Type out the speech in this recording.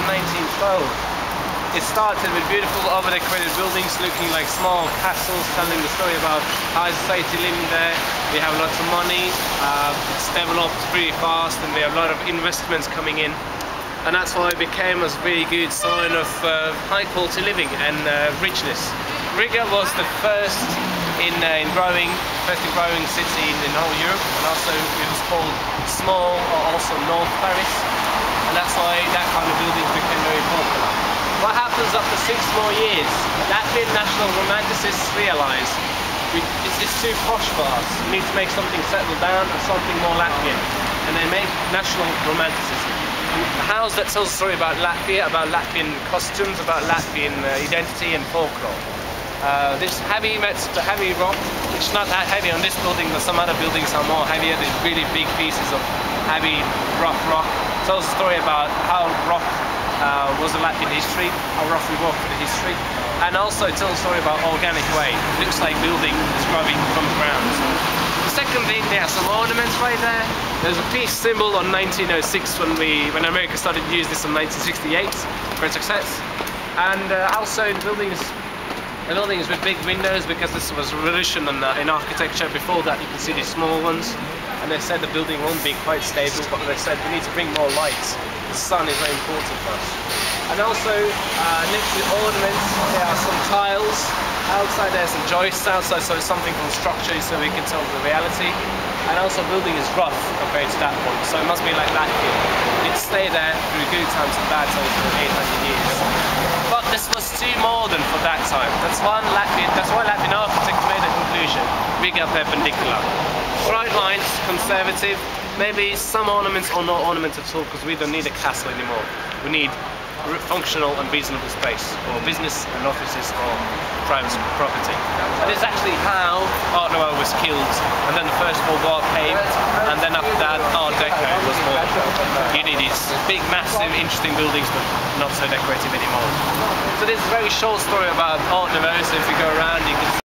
1912. It started with beautiful over-decorated buildings looking like small castles, telling the story about high society living there. We have lots of money, it's developed pretty fast, and we have a lot of investments coming in. And that's why it became a very good sign of high quality living and richness. Riga was the first in growing city in whole Europe, and also it was called small, or also North Paris, and that's why that kind of buildings became very popular. What happens after 6 more years? Latvian national romanticists realised it's too posh for us. We need to make something settled down and something more Latvian, and they make national romanticism. A house that tells a story about Latvia, about Latvian costumes, about Latvian identity and folklore. This heavy rock, it's not that heavy on this building, but some other buildings are more heavier. There's really big pieces of heavy rough rock. It tells a story about how rock was a Latvian history, how rough we walk for the history, and also it tells a story about organic way. It looks like building is growing from the ground. The second thing, there are some ornaments right there. There's a peace symbol on 1906 when America started to use this in 1968, great success. And also the buildings with big windows, because this was a revolution in architecture. Before that you can see these small ones, and they said the building won't be quite stable, but they said we need to bring more lights. The sun is very important for us. And also next to the ornaments there are some tiles. Outside there's some joists outside, so it's something from structure so we can tell the reality. And also building is rough compared to that point, so it must be like Latvia. It stayed there through good times and bad times for 800 years. But this was too modern for that time. That's why Latvian architects made a conclusion. Riga perpendicular. Bright lines, conservative, maybe some ornaments or no ornaments at all, because we don't need a castle anymore. We need functional and reasonable space for business and offices or private property. And it's actually how Art Nouveau was killed, and then the First World War came, and then after that Art Deco was more. You need these big, massive, interesting buildings, but not so decorative anymore. So this is a very short story about Art Nouveau, so if you go around you can